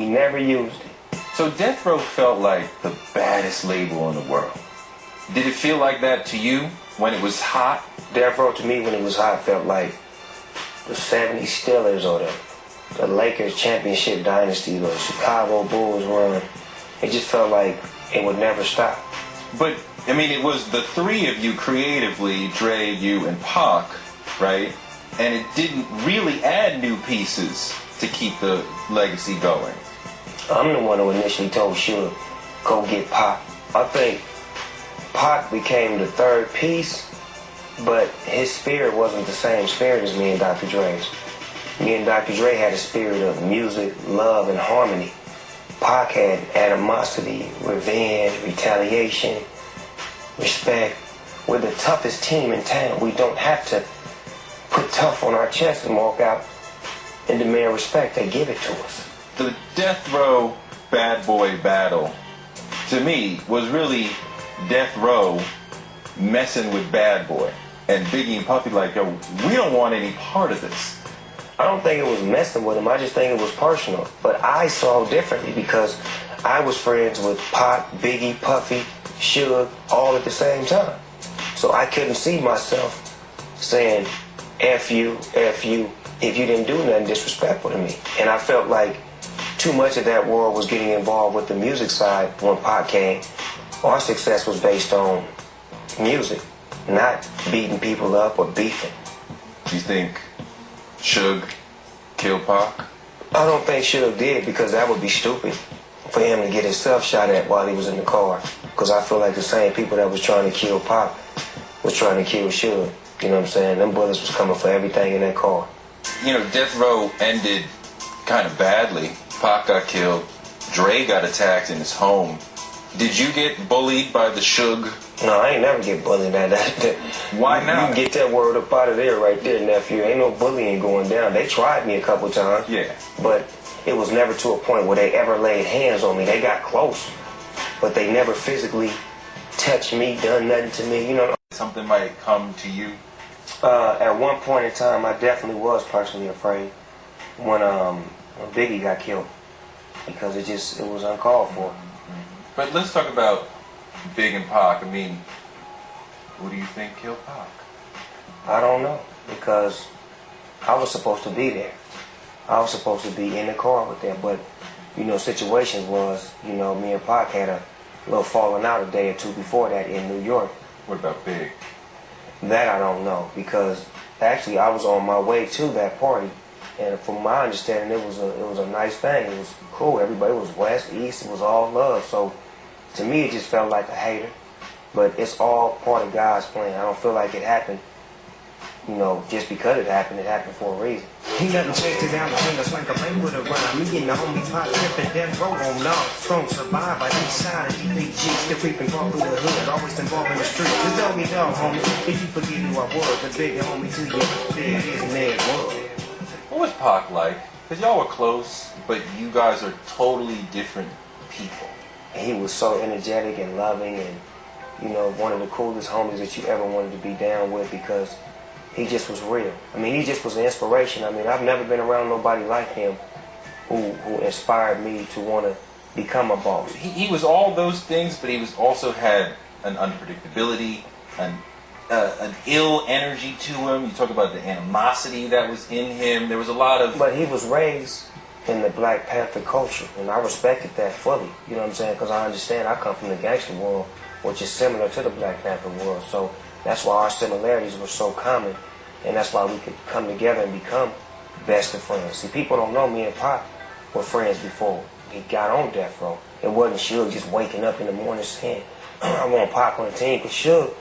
never used it. So Death Row felt like the baddest label in the world. Did it feel like that to you when it was hot? Death Row to me when it was hot felt like the 70s Steelers or the Lakers championship dynasty or the Chicago Bulls run. It just felt like it would never stop. But, I mean, it was the three of you creatively, Dre, you, and Pac, right? And it didn't really add new pieces to keep the legacy going. I'm the one who initially told Suge, go get Pac. I think Pac became the third piece, but his spirit wasn't the same spirit as me and Dr. Dre's. Me and Dr. Dre had a spirit of music, love, and harmony. Pac had animosity, revenge, retaliation, respect. We're the toughest team in town. We don't have to put tough on our chest and walk out and demand respect. They give it to us. The Death Row Bad Boy battle, to me, was really Death Row messing with Bad Boy. And Biggie and Puffy like, yo, we don't want any part of this. I don't think it was messing with him. I just think it was personal. But I saw differently because I was friends with Pac, Biggie, Puffy, Suge, all at the same time. So I couldn't see myself saying, F you, if you didn't do nothing disrespectful to me. And I felt like too much of that world was getting involved with the music side when Pac came. Our success was based on music, not beating people up or beefing. Do you think Suge killed Pac? I don't think Suge did, because that would be stupid for him to get himself shot at while he was in the car. Because I feel like the same people that was trying to kill Pac was trying to kill Suge. You know what I'm saying? Them bullets was coming for everything in that car. You know, Death Row ended kind of badly. Pac got killed. Dre got attacked in his home. Did you get bullied by the Suge? No, I ain't never get bullied at that. Why not? You can get that word up out of there right there, nephew. Ain't no bullying going down. They tried me a couple times. Yeah. But it was never to a point where they ever laid hands on me. They got close, but they never physically touched me, done nothing to me, you know. Something might come to you? At one point in time, I definitely was personally afraid when Biggie got killed, because it was uncalled for. But let's talk about Big and Pac. I mean, who do you think killed Pac? I don't know, because I was supposed to be there. I was supposed to be in the car with them, but, you know, situations was, you know, me and Pac had a little falling out a day or two before that in New York. What about Big? That I don't know, because actually I was on my way to that party, and from my understanding, it was a nice thing. It was cool. Everybody was west, east. It was all love. So to me, it just felt like a hater. But it's all part of God's plan. I don't feel like it happened, you know, just because it happened. It happened for a reason. He nothing chased it down between us like a lane with a rhyme. Me getting the homie Pac tripping, Death Row on all. Strong survive by each side of DPG. Still creeping far through the hood, always involved in the street. Just tell me dog, homie, if you forget who I was, the bigger homie to you, there is and there was. What was Pac like? Because y'all were close, but you guys are totally different people. He was so energetic and loving, and, you know, one of the coolest homies that you ever wanted to be down with, because he just was real. I mean, he just was an inspiration. I mean, I've never been around nobody like him who inspired me to want to become a boss. He was all those things, but he was also had an unpredictability, an ill energy to him. You talk about the animosity that was in him. There was a lot of... But he was raised in the Black Panther culture, and I respected that fully. You know what I'm saying? Because I understand I come from the gangster world, which is similar to the Black Panther world. So that's why our similarities were so common, and that's why we could come together and become best of friends. See, people don't know me and Pac were friends before he got on Death Row. It wasn't Suge just waking up in the morning saying, I want Pac on the team, because Suge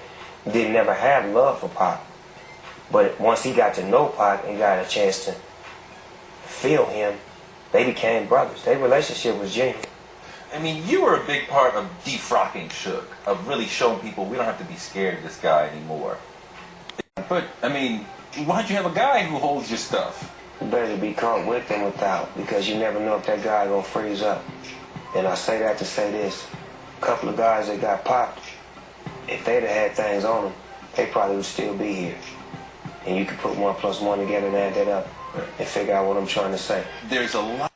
didn't ever have love for Pac. But once he got to know Pac and got a chance to feel him, they became brothers. Their relationship was genuine. I mean, you were a big part of defrocking Suge, of really showing people we don't have to be scared of this guy anymore. But, I mean, why'd you have a guy who holds your stuff? You better be caught with than without, because you never know if that guy gonna freeze up. And I say that to say this. A couple of guys that got popped, if they'd have had things on them, they probably would still be here. And you could put 1 + 1 together and add that up and figure out what I'm trying to say. There's a lot